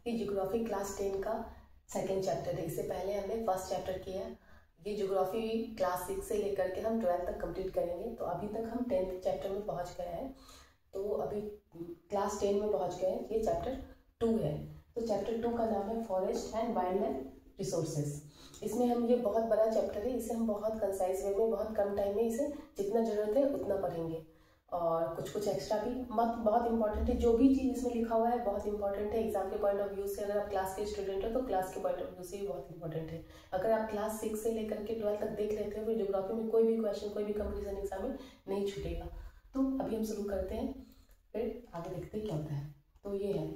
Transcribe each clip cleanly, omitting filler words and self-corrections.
ये geography class 10 का second chapter है। इससे पहले हमने फर्स्ट चैप्टर किया है। ये ज्योग्राफी क्लास 6 से लेकर के हम 12th तक कंप्लीट करेंगे। तो अभी तक हम 10th चैप्टर में पहुंच गए हैं। तो अभी क्लास 10 में पहुंच गए हैं। ये चैप्टर 2 है। तो चैप्टर 2 का नाम है forest and wild life resources. इसमें हम ये बहुत बड़ा चैप्टर है, इसे हम बहुत कंसाइज वे में बहुत कम टाइम में इसे जितना ज़रूरत है उतना पढ़ेंगे। और कुछ कुछ एक्स्ट्रा भी बहुत इंपॉर्टेंट है। जो भी चीज़ इसमें लिखा हुआ है बहुत इंपॉर्टेंट है। एग्जाम के पॉइंट ऑफ व्यू से, अगर आप क्लास के स्टूडेंट हो तो क्लास के पॉइंट ऑफ व्यू से भी बहुत इंपॉर्टेंट है। अगर आप क्लास 6 से लेकर के 12 तक देख लेते हो फिर ज्योग्राफी में कोई भी क्वेश्चन, कोई भी कंपटीशन एग्जाम में नहीं छूटेगा। तो अभी हम शुरू करते हैं, फिर आगे देखते हैं क्या होता है। तो ये है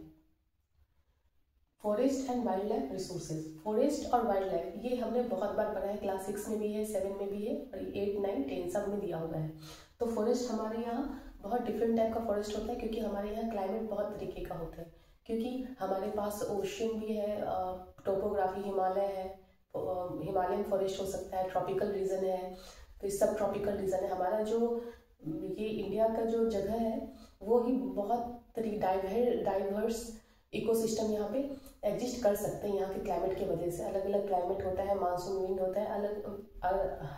forest and wild life resources. Forest और वाइल्ड लाइफ ये हमने बहुत बार पढ़ा है, क्लास 6 में भी है, 7 में भी है और 8, 9, 10 सब में दिया हुआ है। तो फॉरेस्ट हमारे यहाँ बहुत डिफरेंट टाइप का फॉरेस्ट होता है, क्योंकि हमारे यहाँ क्लाइमेट बहुत तरीके का होता है। क्योंकि हमारे पास ओशन भी है, टोपोग्राफी हिमालय है, हिमालयन फॉरेस्ट हो सकता है, ट्रॉपिकल रीजन है, फिर सब ट्रॉपिकल रीजन है। हमारा जो ये इंडिया का जो जगह है वो ही बहुत डाइवर्स इकोसिस्टम यहाँ पे एग्जिस्ट कर सकते हैं। यहाँ के क्लाइमेट की वजह से अलग अलग क्लाइमेट होता है, मानसून विंड होता है,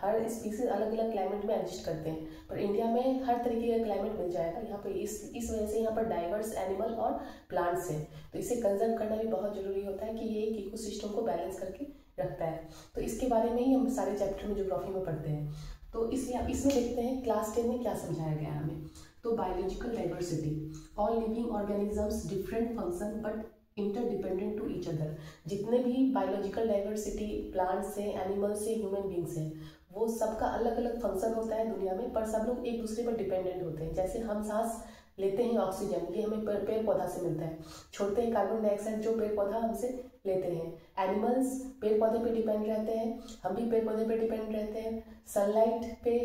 हर स्पीसीज अलग अलग क्लाइमेट में एग्जिस्ट करते हैं। पर इंडिया में हर तरीके का क्लाइमेट मिल जाएगा यहाँ पे। इस वजह से यहाँ पर डाइवर्स एनिमल और प्लांट्स हैं। तो इसे कंजर्व करना भी बहुत जरूरी होता है कि ये एक इकोसिस्टम को बैलेंस करके रखता है। तो इसके बारे में ही हम सारे चैप्टर में ज्योग्राफी में पढ़ते हैं। तो इसलिए आप इसमें देखते हैं क्लास 10 में क्या समझाया गया हमें। तो biological diversity, all living organisms different function but interdependent to each other. जितने भी बायोलॉजिकल डाइवर्सिटी प्लांट्स हैं, एनिमल्स हैं, ह्यूमन बींग्स हैं, वो सबका अलग अलग फंक्शन होता है दुनिया में, पर सब लोग एक दूसरे पर डिपेंडेंट होते हैं। जैसे हम सांस लेते हैं ऑक्सीजन, ये हमें पेड़ पौधा से मिलता है, छोड़ते हैं कार्बन डाइऑक्साइड जो पेड़ पौधा हमसे लेते हैं। एनिमल्स पेड़ पौधे पे डिपेंड रहते हैं, हम भी पेड़ पौधे पे डिपेंड रहते हैं। सनलाइट पे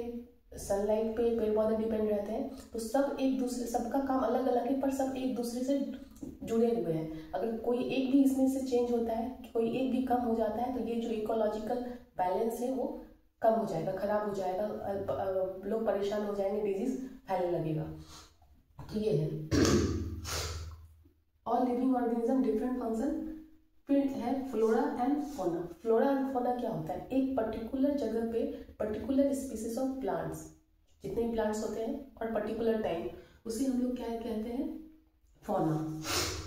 पेड़ पौधे डिपेंड रहते हैं। तो सब एक दूसरे, सबका काम अलग अलग है पर सब एक दूसरे से जुड़े हुए हैं। अगर कोई एक भी इसमें से चेंज होता है, कोई एक भी कम हो जाता है, तो ये जो इकोलॉजिकल बैलेंस है वो कम हो जाएगा, खराब हो जाएगा, लोग परेशान हो जाएंगे, डिजीज फैलने लगेगा। तो ये है all living organism different function. फिर है flora and fauna. Flora and fauna क्या होता है? एक पर्टिकुलर जगह पे पर्टिकुलर स्पीसीज ऑफ प्लांट्स, जितने भी प्लांट्स होते हैं और पर्टिकुलर टाइम, उसे हम लोग क्या कहते हैं? फौना।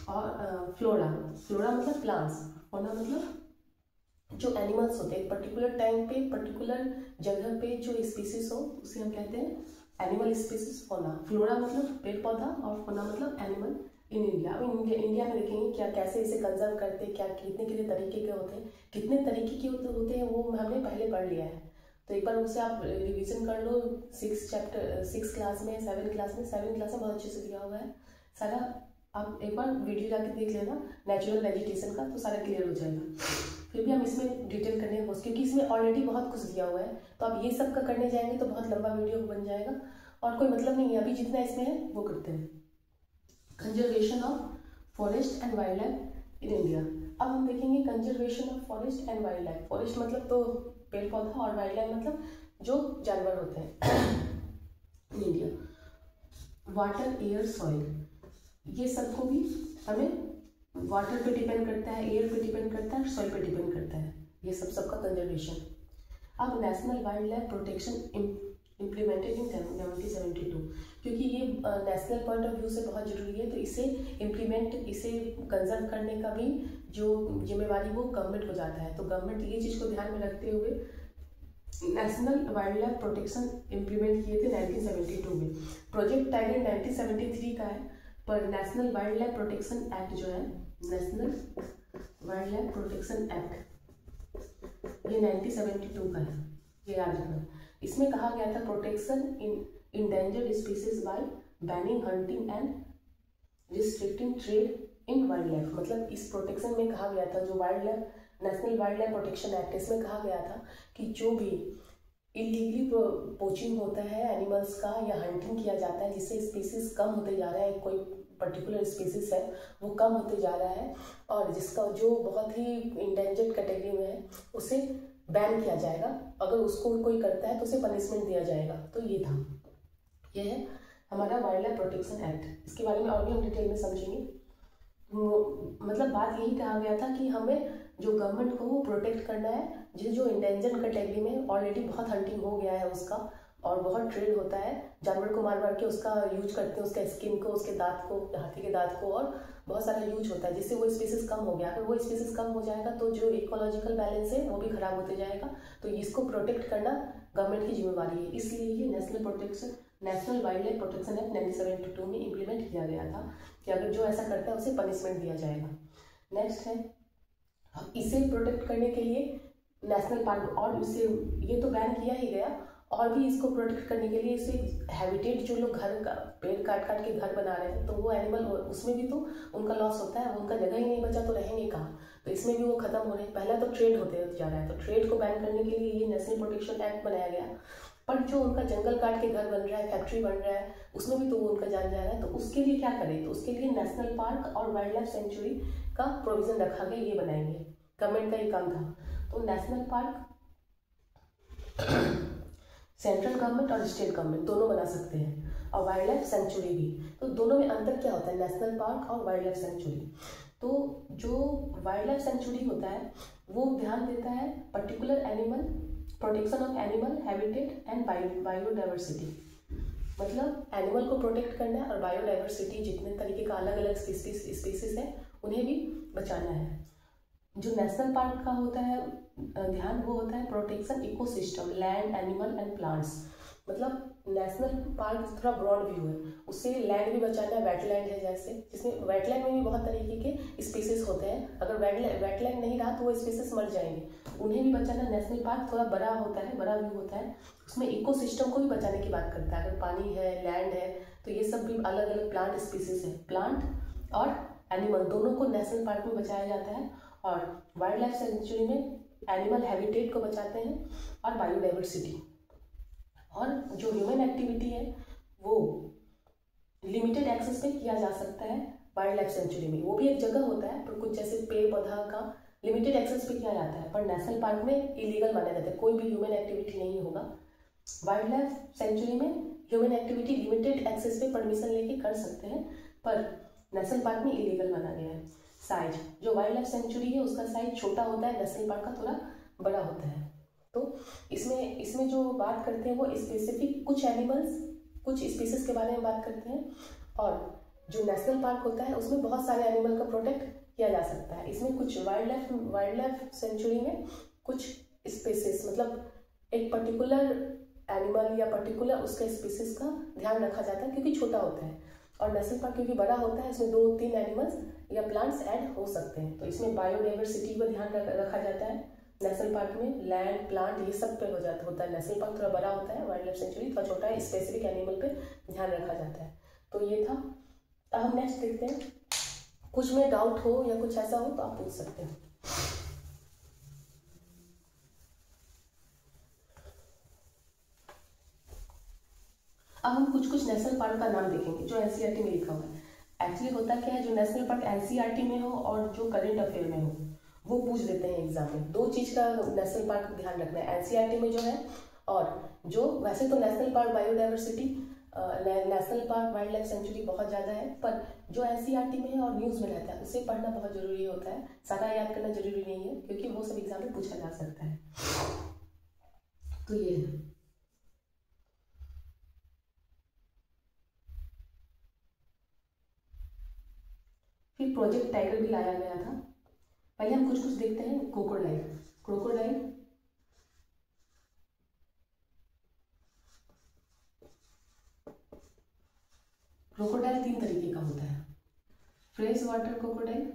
और फ्लोरा मतलब प्लांट्स, फौना मतलब जो एनिमल्स होते हैं पर्टिकुलर टाइम पे पर्टिकुलर जगह पे जो स्पीसीज हो उसे हम कहते हैं एनिमल स्पीसीज, फौना। फ्लोरा मतलब पेड़ पौधा और फौना मतलब एनिमल इन इंडिया। अब इंडिया में देखेंगे क्या कैसे इसे कंजर्व करते हैं, क्या कितने कितने तरीके के होते हैं, कितने तरीके के होते हैं वो हमने पहले पढ़ लिया है। तो एक बार उसे आप रिवीजन कर लो। 6 क्लास में, 7 क्लास में बहुत अच्छे से दिया हुआ है सारा। आप एक बार वीडियो जाके देख लेना नेचुरल वेजिटेशन का, तो सारा क्लियर हो जाएगा। फिर भी हम इसमें डिटेल करने की कोशिश, क्योंकि इसमें ऑलरेडी बहुत कुछ दिया हुआ है, तो आप ये सब का करने जाएंगे तो बहुत लंबा वीडियो बन जाएगा और कोई मतलब नहीं है। अभी जितना इसमें है वो करते हैं। Conservation of forest and wild life in India. अब हम देखेंगे conservation of forest and wild life. Forest मतलब तो पेड़ पौधा और वाइल्ड लाइफ मतलब जो जानवर होते हैं in India. Water, air, soil, ये सबको भी हमें वाटर पे डिपेंड करता है, एयर पे डिपेंड करता है, सॉइल पे डिपेंड करता है। ये सबका कंजर्वेशन। अब national wild life protection implemented in 1972, क्योंकि ये नेशनल पॉइंट ऑफ व्यू से बहुत जरूरी है, तो इसे कंजर्व करने का भी जो जिम्मेवारी वो गवर्नमेंट को जाता है। तो गवर्नमेंट ये चीज़ को ध्यान में रखते हुए national wild life protection implement किए थे 1972 में। प्रोजेक्ट टाइगर 1973 का है, पर national wild life protection act जो है, national wild life protection act, ये 1972 का है, ये याद रखना। इसमें कहा गया था protection in endangered species bye banning hunting and restricting trade in wild life. मतलब इस प्रोटेक्शन में कहा गया था, जो wild life national wild life protection act, इसमें कहा गया था कि जो भी इलीगली पोचिंग होता है एनिमल्स का या हंटिंग किया जाता है जिससे स्पीसीज कम होते जा रहा है, कोई पर्टिकुलर स्पीसीज है वो कम होते जा रहा है और जिसका जो बहुत ही इंडेंजर्ड कैटेगरी में है उसे बैन किया जाएगा। अगर उसको कोई करता है तो उसे पनिशमेंट दिया जाएगा। तो ये था, ये है हमारा वाइल्ड लाइफ प्रोटेक्शन एक्ट। इसके बारे में और भी हम डिटेल में समझेंगे। मतलब बात यही कहा गया था कि हमें जो गवर्नमेंट को वो प्रोटेक्ट करना है, जो इंडेंजर कैटेगरी में ऑलरेडी बहुत हंटिंग हो गया है उसका, और बहुत ट्रेड होता है, जानवर को मार मार के उसका यूज करते हैं, उसके स्किन को, उसके दांत को, हाथी के दांत को, और बहुत सारा यूज होता है, जिससे वो स्पीसीज कम हो गया। अगर वो स्पीसीज कम हो जाएगा तो जो इकोलॉजिकल बैलेंस है वो भी खराब होते जाएगा। तो इसको प्रोटेक्ट करना गवर्नमेंट की जिम्मेवारी है, इसलिए ये national wild life protection act 1972 में इम्प्लीमेंट किया गया था कि अगर जो ऐसा करता है उसे पनिशमेंट दिया जाएगा। नेक्स्ट है, अब इसे प्रोटेक्ट करने के लिए नेशनल पार्क, और इसे ये तो बैन किया ही गया, और भी इसको प्रोटेक्ट करने के लिए इसे हैबिटेट, जो लोग घर का पेड़ काट काट के घर बना रहे हैं, तो वो एनिमल, उसमें भी तो उनका लॉस होता है, उनका जगह ही नहीं बचा तो रहेंगे कहाँ, तो इसमें भी वो खत्म हो रहे हैं। पहला तो ट्रेड होते जा रहा है, तो ट्रेड को बैन करने के लिए ये नेशनल प्रोटेक्शन एक्ट बनाया गया। पर जो उनका जंगल काट के घर बन रहा है, फैक्ट्री बन रहा है, उसमें भी तो वो उनका जान जा रहा है, तो उसके लिए क्या करें, तो उसके लिए नेशनल पार्क और वाइल्ड लाइफ सेंचुरी का प्रोविजन रखा गया, ये बनाएंगे, गवर्नमेंट का ये काम था। तो नेशनल पार्क सेंट्रल गवर्नमेंट और स्टेट गवर्नमेंट दोनों बना सकते हैं, और वाइल्ड लाइफ सेंचुरी भी। तो दोनों में अंतर क्या होता है, नेशनल पार्क और वाइल्ड लाइफ सेंचुरी? तो जो वाइल्ड लाइफ सेंचुरी होता है वो ध्यान देता है particular animal, protection of animal habitat and biodiversity, मतलब एनिमल को प्रोटेक्ट करना है, और बायोडाइवर्सिटी, जितने तरीके का अलग अलग स्पीसीज है उन्हें भी बचाना है। जो नेशनल पार्क का होता है ध्यान, वो होता है protection ecosystem, land, animal and plants, मतलब नेशनल पार्क थोड़ा ब्रॉड व्यू है, उससे लैंड भी बचाना है, वेटलैंड है जैसे, जिसमें वेटलैंड में भी बहुत तरीके के स्पीसीज होते हैं, अगर वेटलैंड नहीं रहा तो वो स्पीसीज मर जाएंगे, उन्हें भी बचाना। नेशनल पार्क थोड़ा बड़ा होता है, बड़ा व्यू होता है, उसमें इकोसिस्टम को भी बचाने की बात करता है, अगर पानी है, लैंड है, तो ये सब भी अलग अलग प्लांट स्पीसीज है, प्लांट और एनिमल दोनों को नेशनल पार्क में बचाया जाता है। और वाइल्ड लाइफ सेंचुरी में एनिमल हैबिटेट को बचाते हैं और बायोडाइवर्सिटी। और जो ह्यूमन एक्टिविटी है वो लिमिटेड एक्सेस पे किया जा सकता है वाइल्ड लाइफ सेंचुरी में, वो भी एक जगह होता है, पर कुछ जैसे पेड़ पौधा का लिमिटेड एक्सेस पे किया जाता है, पर नेशनल पार्क में इलीगल माना जाता है, कोई भी ह्यूमन एक्टिविटी नहीं होगा। वाइल्ड लाइफ सेंचुरी में ह्यूमन एक्टिविटी लिमिटेड एक्सेस पे परमिशन लेके कर सकते हैं, पर नेशनल पार्क में इलीगल माना गया है। साइज, जो वाइल्ड लाइफ सेंचुरी है उसका साइज छोटा होता है, नेशनल पार्क का थोड़ा बड़ा होता है। तो इसमें जो बात करते हैं वो स्पेसिफिक कुछ एनिमल्स, कुछ स्पीसीज के बारे में बात करते हैं, और जो नेशनल पार्क होता है उसमें बहुत सारे एनिमल का प्रोटेक्ट किया जा सकता है। इसमें कुछ वाइल्ड लाइफ सेंचुरी में कुछ स्पीसीज, मतलब एक पर्टिकुलर एनिमल या पर्टिकुलर उसके स्पीसीज का ध्यान रखा जाता है क्योंकि छोटा होता है, और नेशनल पार्क क्योंकि बड़ा होता है इसमें 2-3 एनिमल्स या प्लांट्स ऐड हो सकते हैं, तो इसमें बायोडाइवर्सिटी पर ध्यान रखा जाता है। नेशनल पार्क में लैंड, प्लांट, ये सब पे होता है। नेशनल पार्क थोड़ा बड़ा होता है, वाइल्ड लाइफ सेंचुरी थोड़ा छोटा है, स्पेसिफिक एनिमल पे ध्यान रखा जाता है। तो ये था। अब हम नेक्स्ट देखते हैं, कुछ में डाउट हो या कुछ ऐसा हो तो आप पूछ सकते हैं। अब हम कुछ नेशनल पार्क का नाम देखेंगे जो एनसीईआरटी में लिखा हुआ है। एक्चुअली होता क्या है, जो नेशनल पार्क एनसीईआरटी में हो और जो करंट अफेयर में हो वो पूछ देते हैं एग्जाम में। दो चीज का नेशनल पार्क का ध्यान रखना है, एनसीईआरटी में जो है, और जो वैसे तो national park biodiversity, national park wild life sanctuary बहुत ज़्यादा है, पर जो एनसीईआरटी में है और न्यूज़ में रहता है उसे पढ़ना बहुत जरूरी होता है, सारा याद करना जरूरी नहीं है क्योंकि वो सब एग्जाम में पूछा जा सकता है। तो ये है। फिर प्रोजेक्ट टाइगर भी लाया गया था। पहले हम कुछ देखते हैं। क्रोकोडाइल, क्रोकोडाइल 3 तरीके का होता है, fresh water crocodile,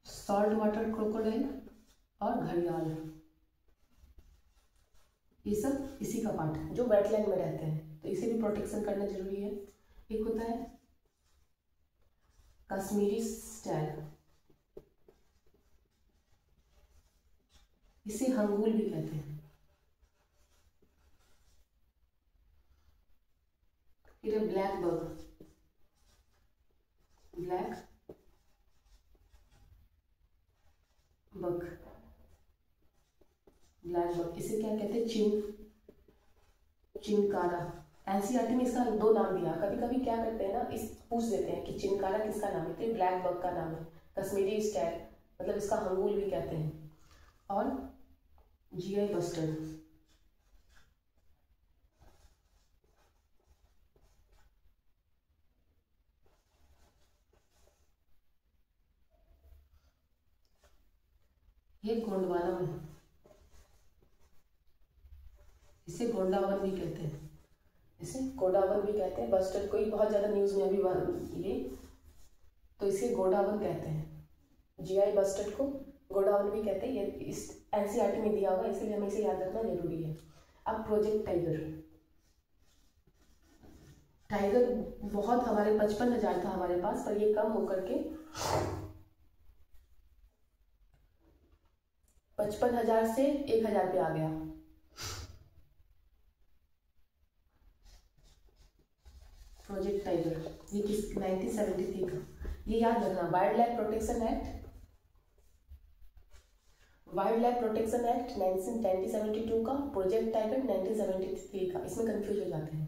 salt water crocodile और घड़ियाल, ये सब इसी का पार्ट है जो वेटलैंड में रहते हैं, तो इसे भी प्रोटेक्शन करना जरूरी है। एक होता है कश्मीरी स्टैग, इसे हंगूल भी कहते हैं। फिर ब्लैक बग, ब्लैक बग, इसे क्या कहते हैं? चिनकारा। एनसीईआरटी में इसका 2 नाम दिया। कभी कभी क्या करते हैं ना, इस पूछ देते हैं कि चिनकारा किसका नाम है, तो ब्लैक बग का नाम है। कश्मीरी स्टैग, मतलब इसका हंगूल भी कहते हैं। और जीआई बस्टर्ड, ये गोंडवाना है, इसे गोंडावन भी कहते हैं, इसे गोंडावन भी कहते हैं। बस्टर्ड कोई बहुत ज़्यादा न्यूज़ में अभी ये, तो इसे गोंडावन कहते हैं। जीआई बस्टर्ड को गोंडावन भी कहते हैं। ये इस एनसीईआरटी में दिया हुआ है, इसलिए हमें इसे याद रखना जरूरी है। अब प्रोजेक्ट टाइगर। टाइगर बहुत हमारे 55,000 था हमारे पास, पर ये कम होकर के 55,000 से 1,000 पे आ गया। प्रोजेक्ट टाइगर ये किस 1973 का, ये याद रखना। Wild life protection act, wild life protection act 1972 का, प्रोजेक्ट टाइगर 1973 का। इसमें कंफ्यूज हो जाते हैं।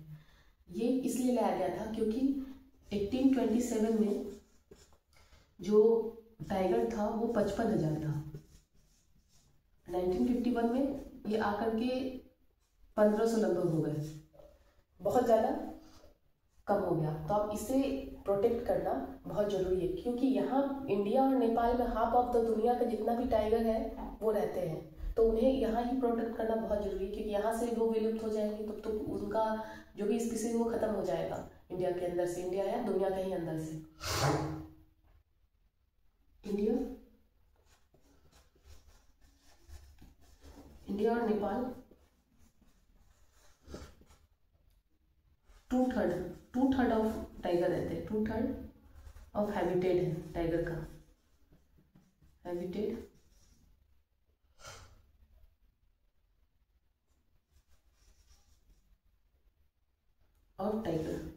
ये इसलिए लाया गया था क्योंकि 1827 में जो टाइगर था वो 55,000 था। 1951 में ये आकर के 1500 लगभग हो गए, बहुत ज़्यादा कम हो गया। तो अब इसे प्रोटेक्ट करना बहुत ज़रूरी है, क्योंकि यहाँ इंडिया और नेपाल में हाफ ऑफ द दुनिया का जितना भी टाइगर है वो रहते हैं, तो उन्हें यहाँ ही प्रोटेक्ट करना बहुत ज़रूरी है। क्योंकि यहाँ से वो विलुप्त हो जाएंगे तो उनका जो भी स्पीसीज वो खत्म हो जाएगा इंडिया के अंदर से, इंडिया या दुनिया के ही अंदर से। इंडिया और नेपाल 2/3 ऑफ टाइगर रहते हैं, 2/3 ऑफ हैबिटेट है टाइगर का, हैबिटेट। और टाइगर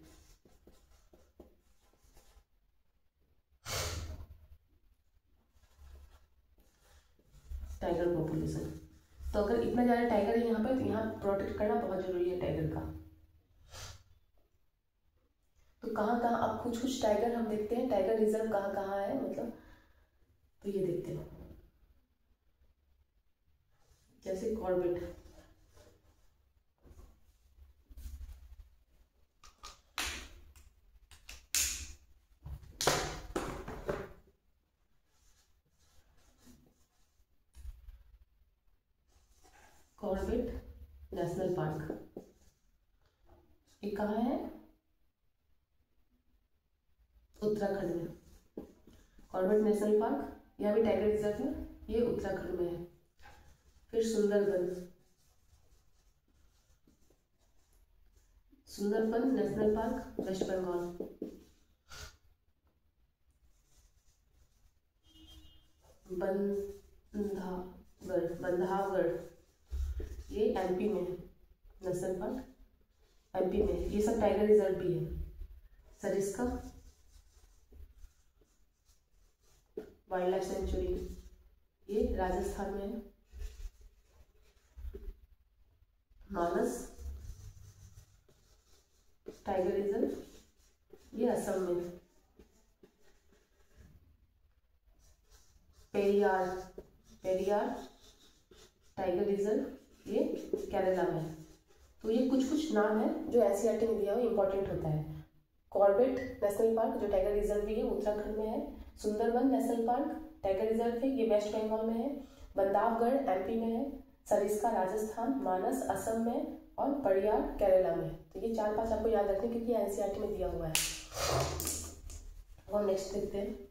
पॉपुलेशन। तो अगर इतना ज़्यादा टाइगर है यहाँ पे, तो यहाँ प्रोटेक्ट करना बहुत ज़रूरी है टाइगर का। तो कहाँ कहाँ अब कुछ टाइगर हम देखते हैं, टाइगर रिजर्व कहाँ कहाँ है, मतलब तो ये देखते हैं। जैसे कॉर्बेट, कॉर्बेट नेशनल पार्क, ये कहाँ है? उत्तराखंड में। कॉर्बेट नेशनल पार्क, यहाँ भी टाइगर रिजर्व है, ये उत्तराखंड में है। फिर Sundarban National Park West Bengal. Bandhavgarh ये एमपी में है, नेशनल पार्क एमपी में। ये सब टाइगर रिजर्व भी है। सरिस्का वाइल्ड लाइफ सेंचुरी, ये राजस्थान में है। मानस टाइगर रिजर्व, ये असम में है। पेरियार टाइगर रिजर्व, ये केरला में है। तो ये कुछ नाम है जो एनसीईआरटी में दिया हुआ इंपॉर्टेंट होता है। कॉर्बेट नेशनल पार्क जो टाइगर रिजर्व भी है उत्तराखंड में है। Sundarban National park tiger reserve है, ये वेस्ट बंगाल में है। बंधावगढ़ एमपी में है। सरिस्का राजस्थान, मानस असम में और पेरियार केरला में। तो ये 4-5 आपको याद रखने क्योंकि एनसीईआरटी में दिया हुआ है। और नेक्स्ट देखते हैं।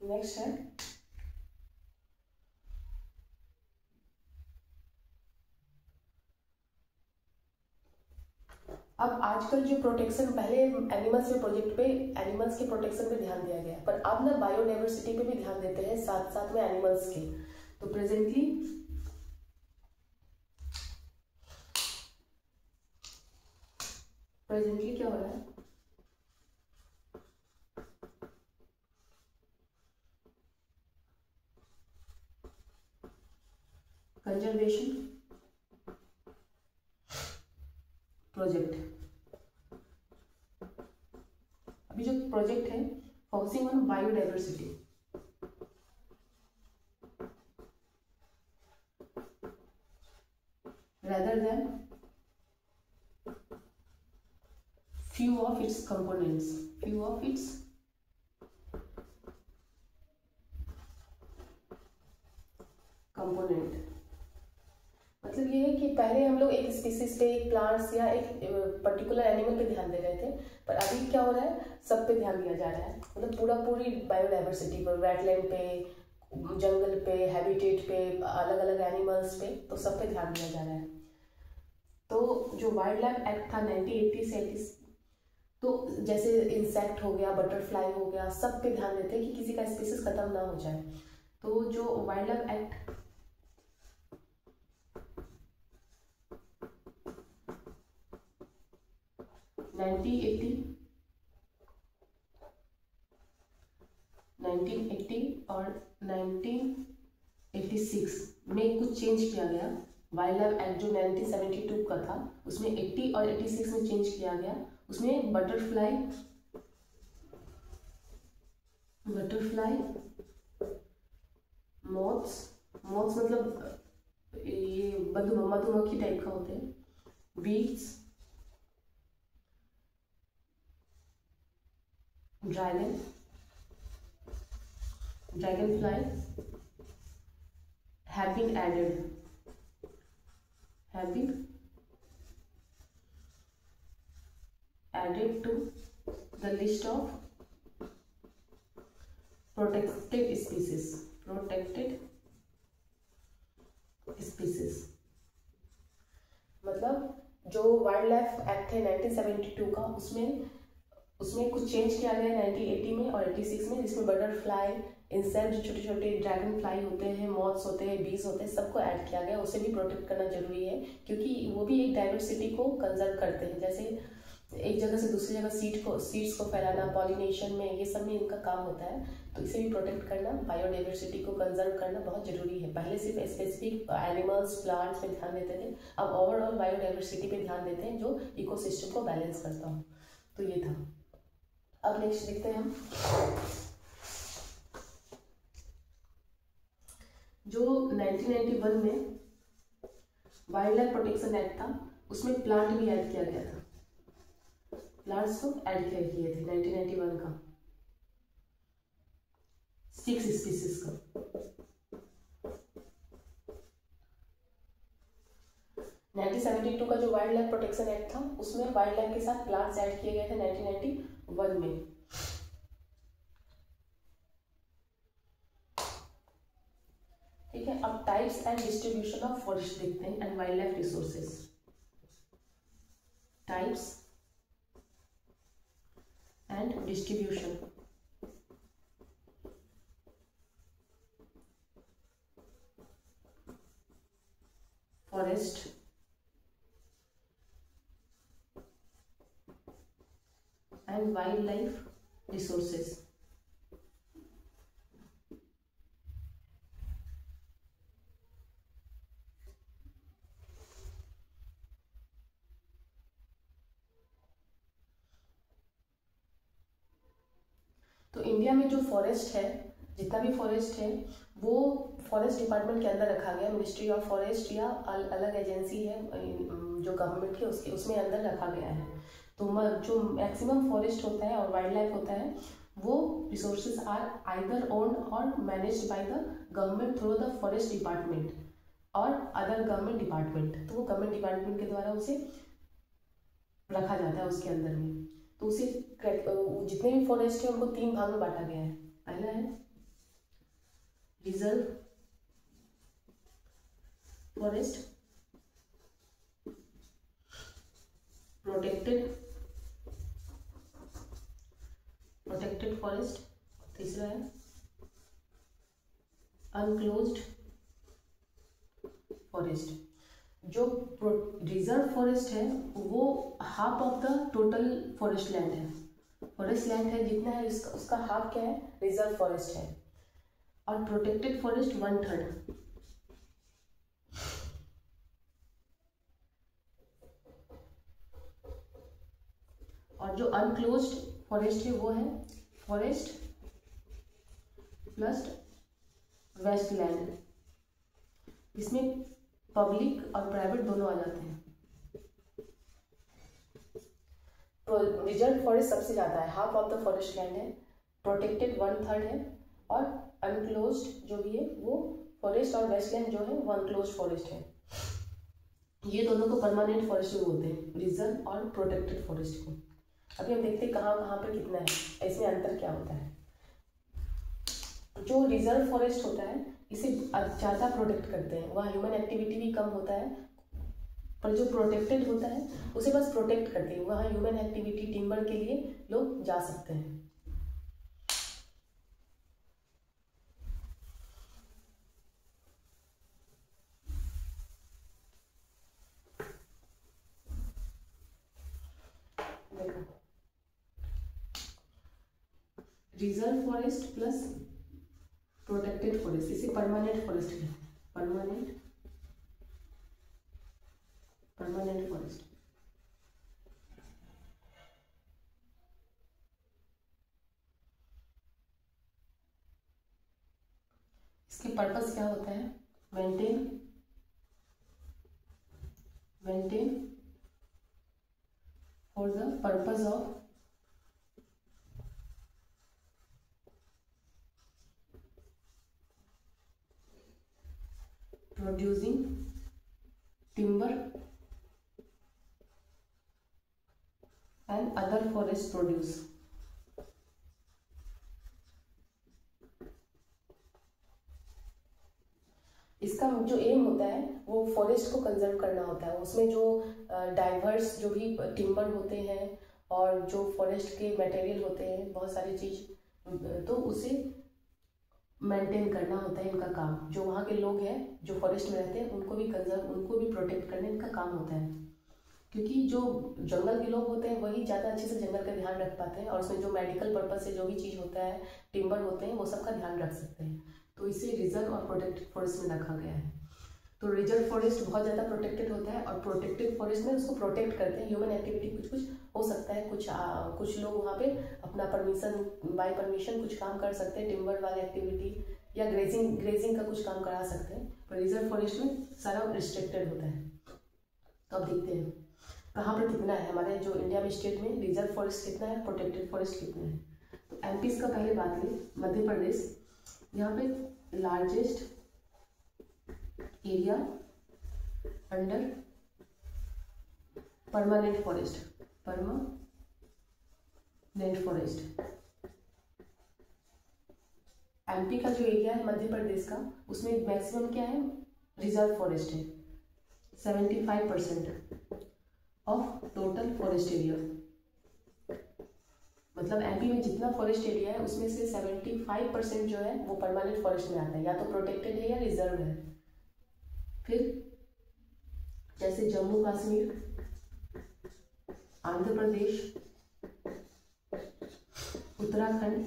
नेक्स्ट है अब आजकल जो प्रोटेक्शन, पहले एनिमल्स के प्रोजेक्ट पे एनिमल्स के प्रोटेक्शन पे ध्यान दिया गया, पर अब ना बायोडाइवर्सिटी पे भी ध्यान देते हैं साथ साथ में एनिमल्स के। तो प्रेजेंटली प्रेजेंटली क्या हो रहा है? Conservation project. अभी जो प्रोजेक्ट है focusing on biodiversity, rather than few of its components, few of its component। मतलब ये है कि पहले हम लोग एक स्पीसीज पे, एक प्लांट्स या एक पर्टिकुलर एनिमल पे ध्यान दे रहे थे, पर अभी क्या हो रहा है, सब पे ध्यान दिया जा रहा है। मतलब पूरी बायोडाइवर्सिटी पर, वेटलैंड पे, जंगल पे, हैबिटेट पे, अलग अलग एनिमल्स पे, तो सब पे ध्यान दिया जा रहा है। तो जो वाइल्ड लाइफ एक्ट था 1980 से 80, तो जैसे इंसेक्ट हो गया, बटरफ्लाई हो गया, सब पे ध्यान देते हैं कि किसी का स्पीसीज खत्म ना हो जाए। तो जो वाइल्ड लाइफ एक्ट 1980 और 1986 में कुछ चेंज किया गया। वाइल्ड लाइफ एक्ट जो 1972 का था, उसमें 80 और 86 में चेंज किया गया। उसमें बटरफ्लाई मॉथ्स मतलब ये मधुमक्खी टाइप का होते हैं, beats, dragonfly have been added to the list of protected species। मतलब जो वाइल्ड लाइफ एक्ट है 1972 का, उसमें कुछ चेंज किया गया 1980 में और 86 में, जिसमें बटरफ्लाई, इंसेक्ट, जो छोटे छोटे ड्रैगन फ्लाई होते हैं, मॉथ्स होते हैं, बीज होते हैं, सबको ऐड किया गया। उसे भी प्रोटेक्ट करना जरूरी है, क्योंकि वो भी एक डाइवर्सिटी को कंजर्व करते हैं। जैसे एक जगह से दूसरी जगह सीड्स को फैलाना, पॉलिनेशन में, ये सब में इनका काम होता है। तो इसे भी प्रोटेक्ट करना, बायोडाइवर्सिटी को कंजर्व करना बहुत जरूरी है। पहले सिर्फ स्पेसिफिक एनिमल्स, प्लांट्स पे ध्यान देते थे, अब ओवरऑल बायोडाइवर्सिटी पे ध्यान देते हैं, जो इकोसिस्टम को बैलेंस करता हो। तो ये था। अब नेक्स्ट देखते हैं हम, जो 1991 में वाइल्ड लाइफ प्रोटेक्शन एक्ट था, उसमें प्लांट भी ऐड किया गया था। प्लांट्स को ऐड किए थे 1991 का, 6 स्पीसीज का। 1972 का जो वाइल्ड लाइफ प्रोटेक्शन एक्ट था, उसमें वाइल्ड लाइफ के साथ प्लांट्स ऐड किए गए थे 1991 में। ठीक है, अब types and distribution of forest देखते हैं and wild life resources. Types and distribution forest and wild life resources. तो इंडिया में जो फॉरेस्ट है, जितना भी फॉरेस्ट है, वो फॉरेस्ट डिपार्टमेंट के अंदर रखा गया। मिनिस्ट्री ऑफ फॉरेस्ट या अलग एजेंसी है जो गवर्नमेंट की, उसमें अंदर रखा गया है। तो जो मैक्सिमम फॉरेस्ट होता है और वाइल्ड लाइफ होता है, वो रिसोर्सेज आर आइदर ओन्ड और managed by the government through the forest department और अदर गवर्नमेंट डिपार्टमेंट। तो वो गवर्नमेंट डिपार्टमेंट के द्वारा उसे रखा जाता है उसके अंदर में। तो उसे जितने भी फॉरेस्ट है उनको 3 भाग में बांटा गया है। पहला है रिजर्व फॉरेस्ट, प्रोटेक्टेड फॉरेस्ट, तीसरा है अनक्लोज्ड फॉरेस्ट। जो रिजर्व फॉरेस्ट है वो half of the total forest land है। फॉरेस्ट लैंड है जितना है उसका हाफ क्या है, रिजर्व फॉरेस्ट है। और प्रोटेक्टेड फॉरेस्ट 1/3। और जो अनक्लोज्ड फॉरेस्ट है वो है फॉरेस्ट प्लस वेस्टलैंड। इसमें पब्लिक और प्राइवेट दोनों आ जाते हैं। रिजर्व फॉरेस्ट सबसे ज़्यादा है, half of the forest land है। प्रोटेक्टेड 1/3 है। और अनक्लोज्ड जो भी है वो फॉरेस्ट और वेस्टलैंड जो है वो अनक्लोज्ड फॉरेस्ट है। ये दोनों को परमानेंट फॉरेस्ट भी बोलते हैं, रिजर्व और प्रोटेक्टेड फॉरेस्ट को। अभी हम देखते हैं कहाँ कहाँ पर कितना है, इसमें अंतर क्या होता है। जो रिजर्व फॉरेस्ट होता है इसे ज़्यादा प्रोटेक्ट करते हैं, वहाँ ह्यूमन एक्टिविटी भी कम होता है। पर जो प्रोटेक्टेड होता है उसे बस प्रोटेक्ट करते हैं, वहाँ ह्यूमन एक्टिविटी टिम्बर के लिए लोग जा सकते हैं। Reserve forest plus protected forest, इसे परमानेंट फॉरेस्ट कहते हैं। Permanent forest. इसके पर्पस क्या होता है, maintain for the purpose of producing timber and other forest produce। इसका जो एम होता है वो फॉरेस्ट को कंजर्व करना होता है। उसमें जो डाइवर्स जो भी टिम्बर होते हैं और जो फॉरेस्ट के मटेरियल होते हैं, बहुत सारी चीज़, तो उसे मेंटेन करना होता है इनका काम। जो वहाँ के लोग हैं जो फॉरेस्ट में रहते हैं उनको भी कंजर्व, उनको भी प्रोटेक्ट करने इनका काम होता है। क्योंकि जो जंगल के लोग होते हैं वही ज़्यादा अच्छे से जंगल का ध्यान रख पाते हैं, और उसमें जो मेडिकल पर्पज से जो भी चीज़ होता है, टिम्बर होते हैं, वो सब का ध्यान रख सकते हैं। तो इसे रिजर्व और प्रोटेक्टेड फॉरेस्ट में रखा गया है। तो रिजर्व फॉरेस्ट बहुत ज़्यादा प्रोटेक्टेड होता है, और प्रोटेक्टेड फॉरेस्ट में उसको प्रोटेक्ट करते हैं। ह्यूमन एक्टिविटी कुछ हो सकता है, कुछ लोग वहाँ पे अपना बाय परमिशन कुछ काम कर सकते हैं, टिम्बर वाला एक्टिविटी या ग्रेजिंग का कुछ काम करा सकते हैं। पर रिजर्व फॉरेस्ट में सारा रिस्ट्रिक्टेड होता है। तो अब देखते हैं कहाँ पर कितना है हमारे जो इंडिया में स्टेट में रिजर्व फॉरेस्ट कितना है, प्रोटेक्टेड फॉरेस्ट कितना है। तो एमपी का पहले बात लें, मध्य प्रदेश, यहाँ पे largest area under permanent forest, MP का जो एरिया है मध्य प्रदेश का, उसमें मैक्सिमम क्या है, रिजर्व फॉरेस्ट है। 75% ऑफ टोटल फॉरेस्ट एरिया, मतलब एमपी में जितना फॉरेस्ट एरिया है उसमें से 75% जो है वो परमानेंट फॉरेस्ट में आता है, या तो प्रोटेक्टेड है या रिजर्व है। फिर जैसे जम्मू कश्मीर, आंध्र प्रदेश, उत्तराखंड,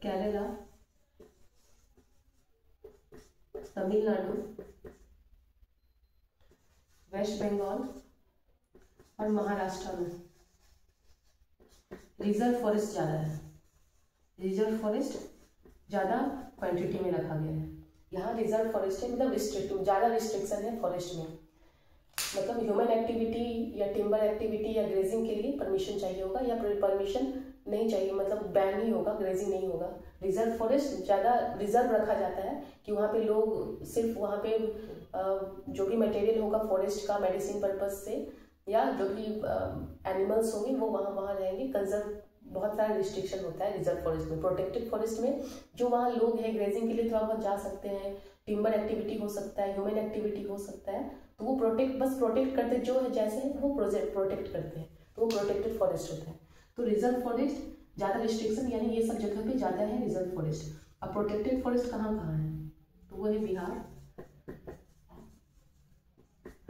केरला, तमिलनाडु, वेस्ट बंगाल और महाराष्ट्र में रिजर्व फॉरेस्ट ज़्यादा है। रिजर्व फॉरेस्ट ज़्यादा क्वांटिटी में रखा गया है। यहाँ रिजर्व फॉरेस्ट है, मतलब रिस्ट्रिक्टिव, ज़्यादा रिस्ट्रिक्शन है फॉरेस्ट में। मतलब ह्यूमन एक्टिविटी या टिम्बर एक्टिविटी या ग्रेजिंग के लिए परमिशन चाहिए होगा, या परमिशन नहीं चाहिए, मतलब बैन ही होगा, ग्रेजिंग नहीं होगा। रिजर्व फॉरेस्ट ज़्यादा रिजर्व रखा जाता है कि वहाँ पे लोग सिर्फ वहाँ पे जो भी मटेरियल होगा फॉरेस्ट का मेडिसिन पर्पज से, या जो भी एनिमल्स होंगे वो वहाँ रहेंगे। कंजर्व बहुत सारा रिस्ट्रिक्शन होता है रिजर्व फॉरेस्ट में। प्रोटेक्टेड फॉरेस्ट में जो वहाँ लोग हैं ग्रेजिंग के लिए थोड़ा बहुत जा सकते हैं, टिम्बर एक्टिविटी हो सकता है, ह्यूमन एक्टिविटी हो सकता है, तो वो प्रोटेक्ट करते जो है जैसे है वो प्रोटेक्ट करते हैं, तो वो प्रोटेक्टेड फॉरेस्ट होता है। तो रिजर्व फॉरेस्ट ज़्यादा रिस्ट्रिक्शन, यानी ये सब जगह पे ज़्यादा है रिजर्व फॉरेस्ट। अब प्रोटेक्टेड फॉरेस्ट कहाँ कहाँ है, तो वो है बिहार,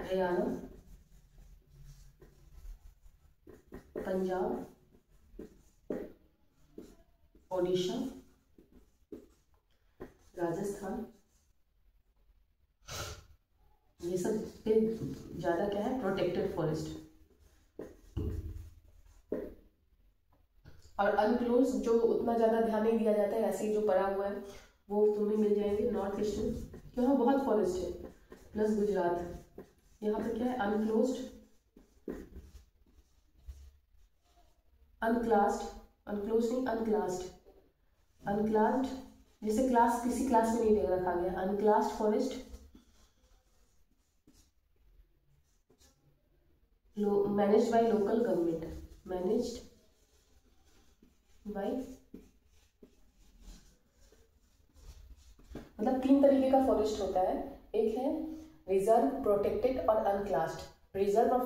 हरियाणा, पंजाब, ओडिशा, राजस्थान। ये सब पे ज़्यादा क्या है, प्रोटेक्टेड फॉरेस्ट। और अनक्लोज जो उतना ज़्यादा ध्यान नहीं दिया जाता है, ऐसे ही जो पड़ा हुआ है वो तुम्हें मिल जाएंगे नॉर्थ ईस्ट में, यहाँ बहुत फॉरेस्ट है, प्लस गुजरात। यहाँ पे क्या है, अनक्लोज्ड, अनक्लास्ड, अनक्लोज नहीं अनक्लास्ड, अनक्लास्ड जैसे क्लास किसी क्लास में नहीं दे रखा गया, अनक्लास्ड forest, managed by local government, managed by, मतलब 3 तरीके का फॉरेस्ट होता है। एक है रिजर्व, प्रोटेक्टेड और अनक्लास्ड। रिजर्व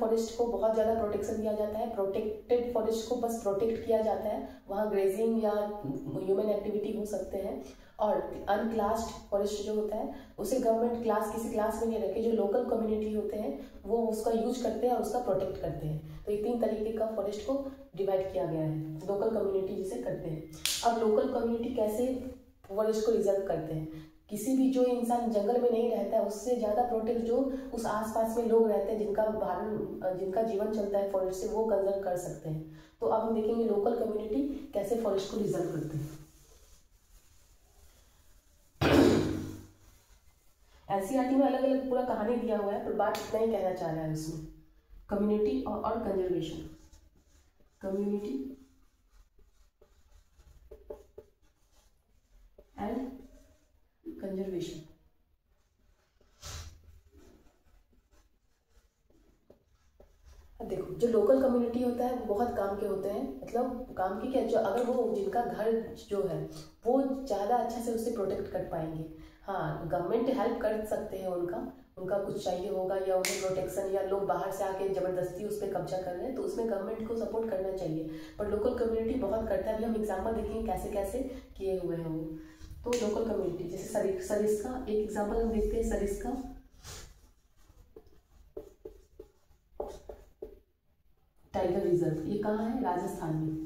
फॉरेस्ट को बहुत ज़्यादा प्रोटेक्शन दिया जाता है, प्रोटेक्टेड फॉरेस्ट को बस प्रोटेक्ट किया जाता है, वहाँ ग्रेजिंग या ह्यूमन एक्टिविटी हो सकते हैं। और अनक्लास्ड फॉरेस्ट जो होता है उसे गवर्नमेंट क्लास किसी क्लास में नहीं रखे, जो लोकल कम्युनिटी होते हैं वो उसका यूज करते हैं और उसका प्रोटेक्ट करते हैं। तो ये 3 तरीके का फॉरेस्ट को डिवाइड किया गया है, लोकल कम्युनिटी जिसे करते हैं। अब लोकल कम्युनिटी कैसे फॉरेस्ट को रिजर्व करते हैं, किसी भी जो इंसान जंगल में नहीं रहता है उससे ज़्यादा प्रोटेक्ट जो उस आसपास में लोग रहते हैं जिनका जीवन चलता है फॉरेस्ट से, वो कंजर्व कर सकते हैं। तो अब हम देखेंगे लोकल कम्युनिटी कैसे फॉरेस्ट को रिजर्व करते हैं। एनसीईआरटी में अलग अलग पूरा कहानी दिया हुआ है, पर बात इतना ही कहना चाह रहा है उसमें, कम्युनिटी और कंजर्वेशन, कम्युनिटी एंड कंजर्वेशन। देखो जो लोकल कम्युनिटी होता है वो बहुत काम के होते हैं, मतलब काम की क्या, जो अगर वो जिनका घर जो है वो ज़्यादा अच्छा से उससे प्रोटेक्ट कर पाएंगे। हाँ, गवर्नमेंट हेल्प कर सकते हैं, उनका कुछ चाहिए होगा या उन्हें प्रोटेक्शन, या लोग बाहर से आके ज़बरदस्ती उस पर कब्जा कर रहे हैं तो उसमें गवर्नमेंट को सपोर्ट करना चाहिए, पर लोकल कम्युनिटी बहुत करता है। अभी हम एग्जाम्पल देखेंगे कैसे कैसे किए हुए हैं वो। तो लोकल कम्युनिटी जैसे सरिस्का, एक एग्जाम्पल हम देखते हैं, सरिस्का टाइगर रिजर्व, ये कहाँ है, राजस्थान में।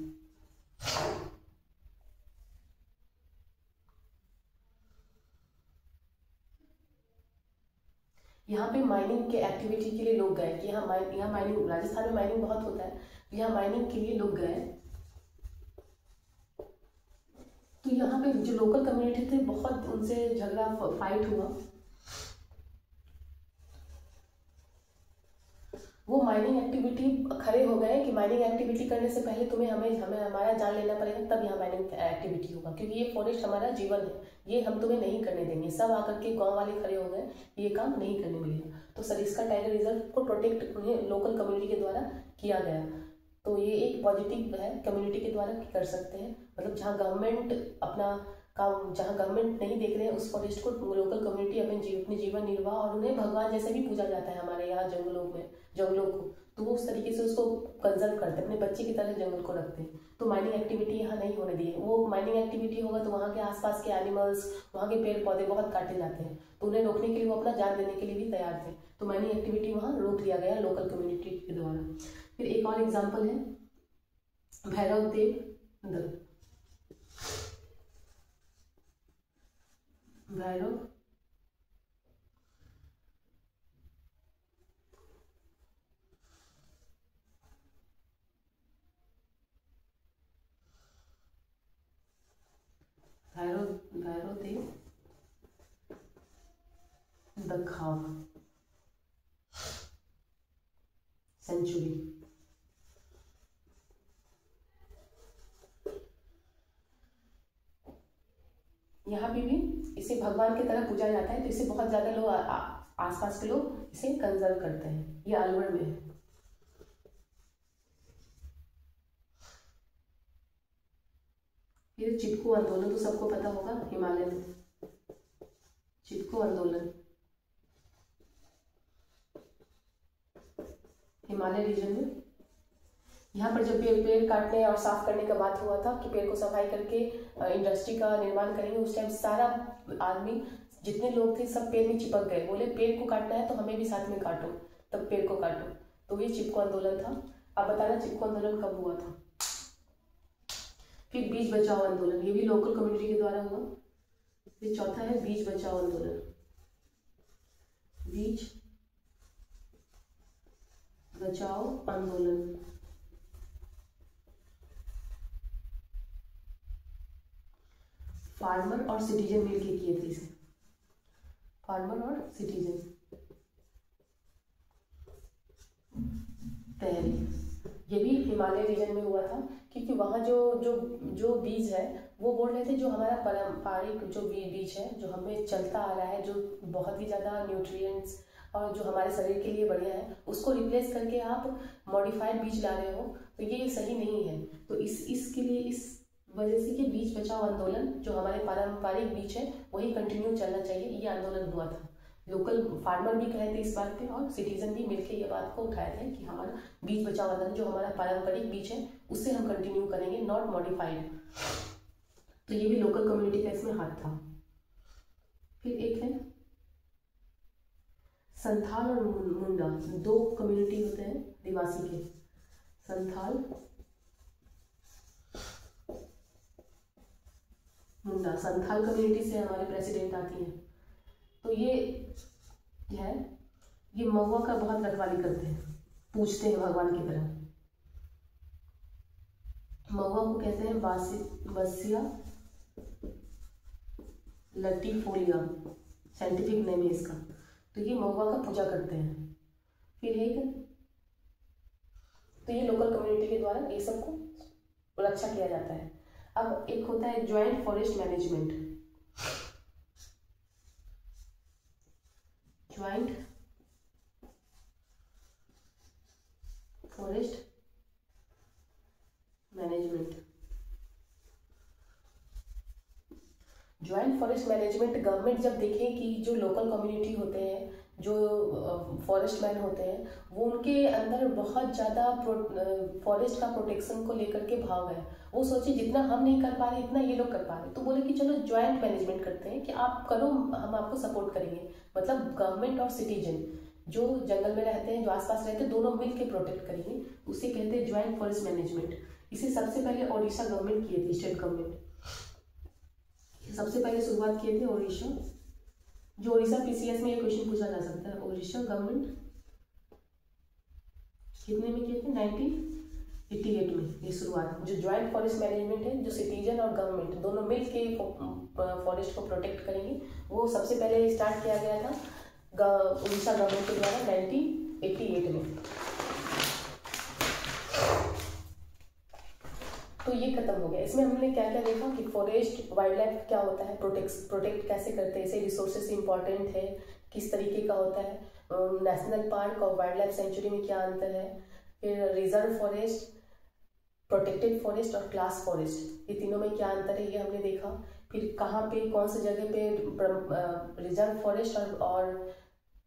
यहाँ पे माइनिंग के एक्टिविटी के लिए लोग गए कि यहाँ माइनिंग, राजस्थान में माइनिंग बहुत होता है, यहाँ माइनिंग के लिए लोग गए। तो यहाँ पे जो लोकल कम्युनिटी थे बहुत उनसे झगड़ा फाइट हुआ, वो माइनिंग एक्टिविटी खड़े हो गए कि माइनिंग एक्टिविटी करने से पहले हमें हमारा जान लेना पड़ेगा, तब यहाँ माइनिंग एक्टिविटी होगा, क्योंकि ये फॉरेस्ट हमारा जीवन है, ये हम तुम्हें नहीं करने देंगे। सब आकर के गांव वाले खड़े हो गए, ये काम नहीं करने मिलेगा। तो सरिस्का टाइगर रिजर्व को प्रोटेक्ट उन्हें लोकल कम्युनिटी के द्वारा किया गया। तो ये एक पॉजिटिव है, कम्युनिटी के द्वारा कर सकते हैं, मतलब जहाँ गवर्नमेंट अपना काम, जहाँ गवर्नमेंट नहीं देख रहे हैं उस फॉरेस्ट को लोकल कम्युनिटी अपने जीवन निर्वाह, और उन्हें भगवान जैसे भी पूजा जाता है हमारे यहाँ जंगलों को, तो वो उस तरीके से उसको कंजर्व करते हैं, अपने बच्चे की तरह जंगल को रखते हैं। तो माइनिंग एक्टिविटी यहाँ नहीं होने दी है। वो माइनिंग एक्टिविटी होगा तो वहाँ के आसपास के एनिमल्स, वहाँ के पेड़ पौधे बहुत काटे जाते हैं, तो उन्हें रोकने के लिए वो अपना जान देने के लिए भी तैयार थे। तो माइनिंग एक्टिविटी वहाँ रोक लिया गया लोकल कम्युनिटी के द्वारा। फिर एक और एग्जाम्पल है भैरव देव दल, भैरव देव दखाव सेंचुरी। यहाँ पे भी इसे भगवान की तरह पूजा जाता है, तो इसे बहुत ज्यादा लोग आसपास के लोग इसे कंजर्व करते हैं। ये अलवर में है। ये चिपको आंदोलन तो सबको पता होगा, हिमालय में चिपको आंदोलन, हिमालय रीजन में यहाँ पर जब पेड़ काटने और साफ करने का बात हुआ था कि पेड़ को सफाई करके इंडस्ट्री का निर्माण करेंगे, उस टाइम सारा आदमी जितने लोग थे सब पेड़ में चिपक गए, बोले पेड़ को काटना है तो हमें भी साथ में काटो, तब पेड़ को काटो। तो ये चिपको आंदोलन था। अब बताना चिपको आंदोलन कब हुआ था। फिर बीज बचाओ आंदोलन, ये भी लोकल कम्युनिटी के द्वारा हुआ। फिर चौथा है बीज बचाओ आंदोलन। बीज बचाओ आंदोलन फार्मर और सिटीजन मिलके किए थे इसे, फार्मर और सिटीजन तहरीक। ये भी हिमालय रीजन में हुआ था, क्योंकि वहाँ जो बीज है वो बोल रहे थे जो हमारा पारंपरिक जो बीज है जो हमें चलता आ रहा है, जो बहुत ही ज़्यादा न्यूट्रिएंट्स और जो हमारे शरीर के लिए बढ़िया है, उसको रिप्लेस करके आप मॉडिफाइड बीज ला रहे हो, तो ये सही नहीं है। तो इसके लिए इस वजह से कि बीज बचाओ आंदोलन जो हमारे पारंपरिक बीज है वही कंटिन्यू चलना चाहिए, ये आंदोलन हुआ था। लोकल फार्मर भी कहे थे इस बात पे और सिटीजन भी मिलकर ये बात को उठाए थे कि हमारा बीज बचाओ आंदोलन जो हमारा पारंपरिक बीज है उससे हम कंटिन्यू करेंगे, नॉट मॉडिफाइड। तो ये भी लोकल कम्युनिटी का इसमें हाथ था। फिर एक है संथाल और मुंडा, दो कम्युनिटी होते हैं आदिवासी के, संथाल मुंडा। संथाल कम्युनिटी से हमारे प्रेसिडेंट आती हैं। तो ये है, ये महुआ का बहुत रखवाली करते हैं, पूछते हैं भगवान की तरह। महुआ को कहते हैं बासिया लटीफोलिया, साइंटिफिक नेम है इसका। तो ये महुआ का पूजा करते हैं। फिर एक तो ये लोकल कम्युनिटी के द्वारा ये सबको रक्षा किया जाता है। अब एक होता है joint forest management. Joint forest management. Joint forest management government जब देखे कि जो लोकल कम्युनिटी होते हैं, जो फॉरेस्ट मैन होते हैं, वो उनके अंदर बहुत ज़्यादा फॉरेस्ट का प्रोटेक्शन को लेकर के भाव है, वो सोचे जितना हम नहीं कर पा रहे इतना ये लोग कर पा रहे, तो बोले कि चलो ज्वाइंट मैनेजमेंट करते हैं कि आप करो हम आपको सपोर्ट करेंगे। मतलब गवर्नमेंट और सिटीजन जो जंगल में रहते हैं, जो आसपास रहते हैं, दोनों मिल के प्रोटेक्ट करेंगे, उसे कहते हैं ज्वाइंट फॉरेस्ट मैनेजमेंट। इसे सबसे पहले ओडिशा गवर्नमेंट किए थे, स्टेट गवर्नमेंट सबसे पहले शुरुआत किए थे ओडिशा। जो ओडिशा पीसीएस में ये क्वेश्चन पूछा जा सकता है, ओडिशा गवर्नमेंट कितने में किए थे? 1988 में ये शुरुआत। जो ज्वाइंट फॉरेस्ट मैनेजमेंट है, जो सिटीजन और गवर्नमेंट दोनों मिल के फॉरेस्ट को प्रोटेक्ट करेंगे, वो सबसे पहले स्टार्ट किया गया था ओडिशा गवर्नमेंट के द्वारा 1988 में। तो ये खत्म हो गया। इसमें हमने क्या क्या देखा कि फॉरेस्ट वाइल्ड लाइफ क्या होता है, प्रोटेक्ट कैसे करते हैं, इसे रिसोर्सेस इंपॉर्टेंट है, किस तरीके का होता है, नेशनल पार्क और वाइल्ड लाइफ सेंचुरी में क्या अंतर है, फिर रिजर्व फॉरेस्ट, प्रोटेक्टेड फॉरेस्ट और क्लास फॉरेस्ट, ये तीनों में क्या अंतर है ये हमने देखा। फिर कहाँ पे कौन सी जगह पे रिजर्व फॉरेस्ट और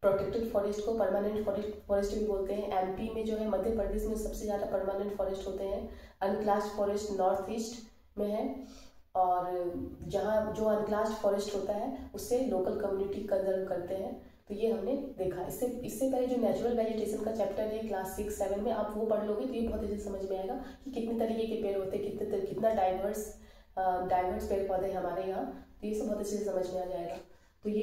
प्रोटेक्टेड फॉरेस्ट को परमानेंट फॉरेस्ट भी बोलते हैं। एमपी में जो है, मध्य प्रदेश में सबसे ज़्यादा परमानेंट फॉरेस्ट होते हैं। अनक्लास्ड फॉरेस्ट नॉर्थ ईस्ट में है, और जहाँ जो अनक्लास्ड फॉरेस्ट होता है उससे लोकल कम्युनिटी कंजर्व करते हैं। तो ये हमने देखा। इससे पहले जो नेचुरल वेजिटेशन का चैप्टर है क्लास 6-7 में, आप वो पढ़ लोगे तो ये बहुत अच्छे से समझ में आएगा कि कितने तरीके के पेड़ होते हैं, कितना डाइवर्स पेड़ पौधे हमारे यहाँ, तो ये सब बहुत अच्छे से समझ में आ जाएगा। तो ये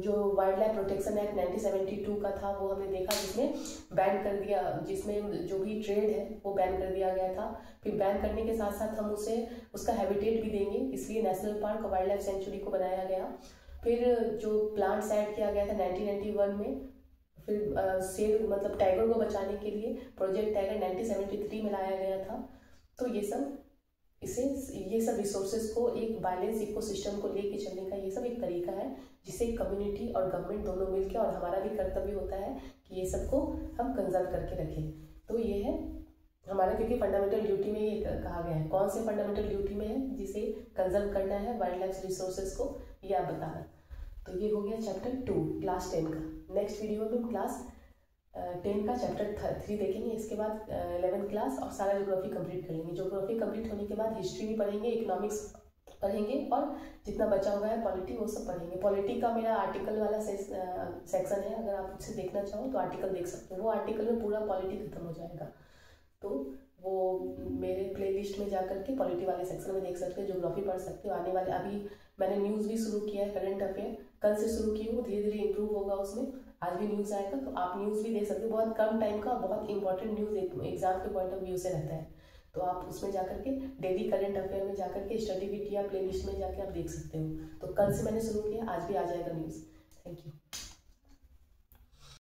जो वाइल्ड लाइफ प्रोटेक्शन एक्ट 1972 का था वो हमने देखा, जिसमें बैन कर दिया, जिसमें जो भी ट्रेड है वो बैन कर दिया गया था। फिर बैन करने के साथ साथ हम उसे उसका हैबिटेट भी देंगे, इसलिए नेशनल पार्क और वाइल्ड लाइफ सेंचुरी को बनाया गया। फिर जो प्लांट्स ऐड किया गया था 1991 में, फिर शेर मतलब टाइगर को बचाने के लिए प्रोजेक्ट टाइगर 1973 में लाया गया था। तो ये सब रिसोर्सेज को एक बैलेंस इकोसिस्टम को लेके चलने का ये सब एक तरीका है, जिसे कम्युनिटी और गवर्नमेंट दोनों मिलकर, और हमारा भी कर्तव्य होता है कि ये सबको हम कंजर्व करके रखें। तो ये है हमारा, क्योंकि फंडामेंटल ड्यूटी में ये कहा गया है। कौन से फंडामेंटल ड्यूटी में है जिसे कंजर्व करना है वाइल्ड लाइफ रिसोर्सेज को, ये आप बताना। तो ये हो गया चैप्टर 2 क्लास 10 का। नेक्स्ट वीडियो में हम क्लास 10 का चैप्टर 3 देखेंगे, इसके बाद 11th क्लास और सारा ज्योग्राफी कंप्लीट कर लेंगे। ज्योग्राफी कंप्लीट होने के बाद हिस्ट्री भी पढ़ेंगे, इकोनॉमिक्स पढ़ेंगे और जितना बचा हुआ है पॉलिटी वो सब पढ़ेंगे। पॉलिटी का मेरा आर्टिकल वाला सेक्शन है, अगर आप उससे देखना चाहो तो आर्टिकल देख सकते हो। वो आर्टिकल में पूरा पॉलिटी खत्म हो जाएगा, तो वो मेरे प्लेलिस्ट में जाकर के पॉलिटी वाले सेक्शन में देख सकते हो, ज्योग्राफी पढ़ सकते हो। आने वाले अभी मैंने न्यूज़ भी शुरू किया है, करंट अफेयर कल से शुरू की हूँ, धीरे धीरे इंप्रूव होगा उसमें। आज भी न्यूज़ आएगा, तो आप न्यूज़ भी देख सकते हो। बहुत कम टाइम का बहुत इंपॉर्टेंट न्यूज़ एग्जाम के पॉइंट ऑफ व्यू से रहता है, तो आप उसमें जाकर के डेली करंट अफेयर में जाकर के स्टडी विद या प्ले लिस्ट में जाके आप देख सकते हो। तो कल से मैंने शुरू किया, आज भी आ जाएगा न्यूज़। Thank you.